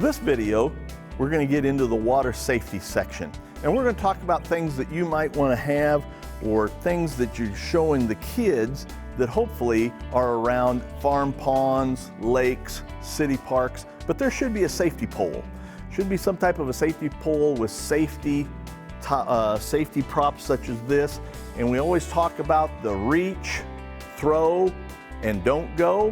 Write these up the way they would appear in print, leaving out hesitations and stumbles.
This video, we're going to get into the water safety section, and we're going to talk about things that you might want to have or things that you're showing the kids that hopefully are around farm ponds, lakes, city parks, but there should be a safety pole. Should be some type of a safety pole with safety props such as this, and we always talk about the reach, throw, and don't go.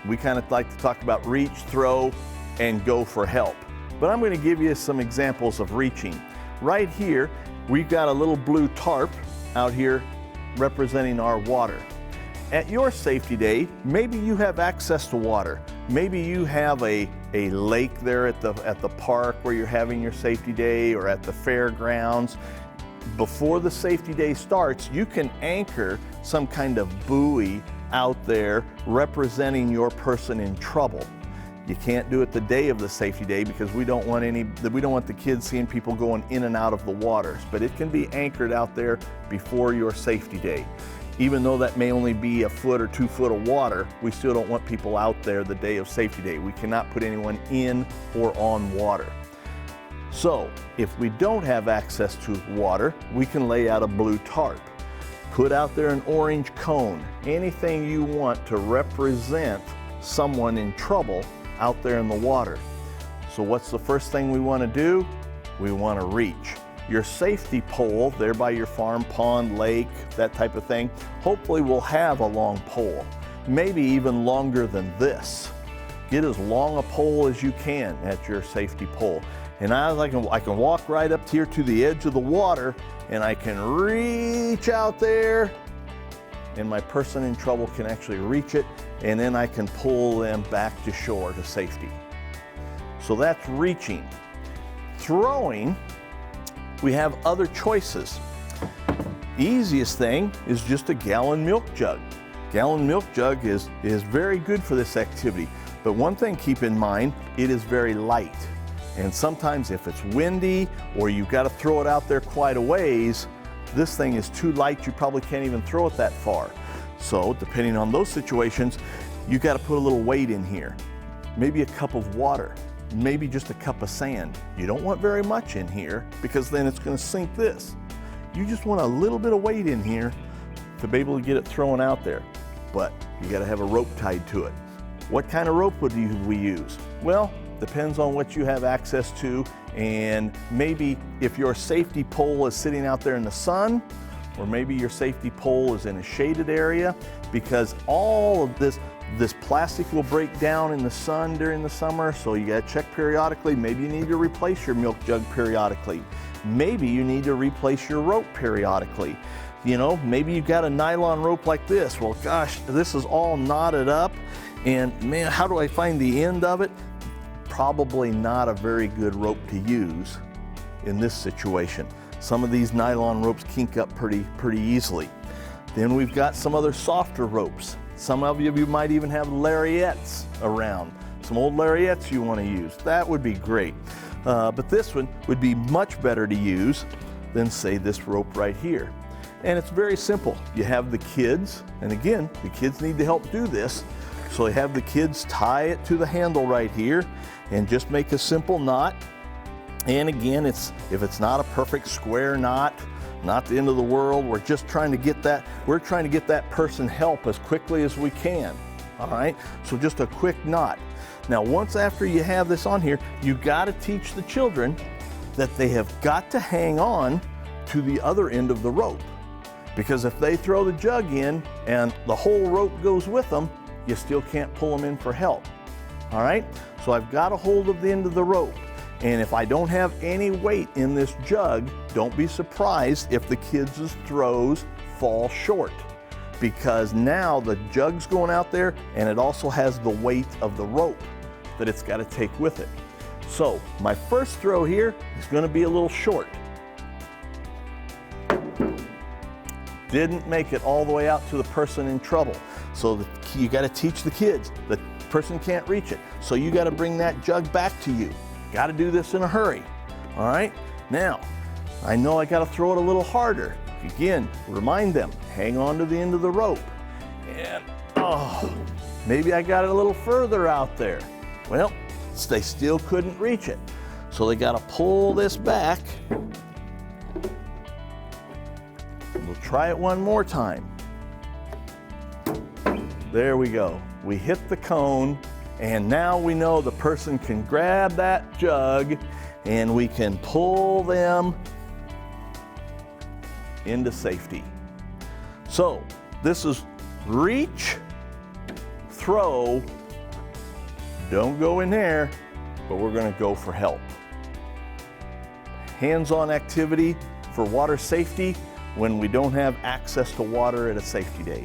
We kind of like to talk about reach, throw, and go for help. But I'm going to give you some examples of reaching. Right here, we've got a little blue tarp out here representing our water. At your safety day, maybe you have access to water. Maybe you have a lake there at the park where you're having your safety day, or at the fairgrounds. Before the safety day starts, you can anchor some kind of buoy out there representing your person in trouble. You can't do it the day of the safety day because we don't want the kids seeing people going in and out of the waters, but it can be anchored out there before your safety day. Even though that may only be a foot or 2 foot of water, we still don't want people out there the day of safety day. We cannot put anyone in or on water. So if we don't have access to water, we can lay out a blue tarp. Put out there an orange cone, anything you want to represent someone in trouble out there in the water. So what's the first thing we want to do? We want to reach. Your safety pole there by your farm, pond, lake, that type of thing, hopefully will have a long pole, maybe even longer than this. Get as long a pole as you can at your safety pole. And I can walk right up here to the edge of the water, and I can reach out there, and my person in trouble can actually reach it, and then I can pull them back to shore to safety. So that's reaching. Throwing, we have other choices. Easiest thing is just a gallon milk jug. Gallon milk jug is very good for this activity, but one thing keep in mind, it is very light. And sometimes if it's windy or you've got to throw it out there quite a ways, this thing is too light, you probably can't even throw it that far. So depending on those situations, you got to put a little weight in here. Maybe a cup of water, maybe just a cup of sand. You don't want very much in here because then it's going to sink this. You just want a little bit of weight in here to be able to get it thrown out there. But you got to have a rope tied to it. What kind of rope would we use? Well, depends on what you have access to, and maybe if your safety pole is sitting out there in the sun, or maybe your safety pole is in a shaded area, because all of this plastic will break down in the sun during the summer, so you got to check periodically. Maybe you need to replace your milk jug periodically. Maybe you need to replace your rope periodically. You know, maybe you've got a nylon rope like this. Well, gosh, this is all knotted up, and man, how do I find the end of it? Probably not a very good rope to use in this situation. Some of these nylon ropes kink up pretty easily. Then we've got some other softer ropes. Some of you might even have lariats around. Some old lariats you want to use. That would be great. But this one would be much better to use than, say, this rope right here. And it's very simple. You have the kids, and again, the kids need to help do this. So you have the kids tie it to the handle right here and just make a simple knot. And again, if it's not a perfect square knot, not the end of the world. We're just trying to get that person help as quickly as we can. All right, so just a quick knot. Now, once after you have this on here, you got to teach the children that they have got to hang on to the other end of the rope, because if they throw the jug in and the whole rope goes with them, you still can't pull them in for help. All right, so I've got a hold of the end of the rope, and if I don't have any weight in this jug, don't be surprised if the kids' throws fall short, because now the jug's going out there and it also has the weight of the rope that it's got to take with it. So my first throw here is going to be a little short. Didn't make it all the way out to the person in trouble. So you got to teach the kids, the person can't reach it. So you got to bring that jug back to you. Got to do this in a hurry. All right, now I know I got to throw it a little harder. Again, remind them, hang on to the end of the rope. And maybe I got it a little further out there. Well, they still couldn't reach it. So they got to pull this back. We'll try it one more time. There we go. We hit the cone, and now we know the person can grab that jug and we can pull them into safety. So this is reach, throw, don't go in there, but we're going to go for help. Hands-on activity for water safety when we don't have access to water at a safety day.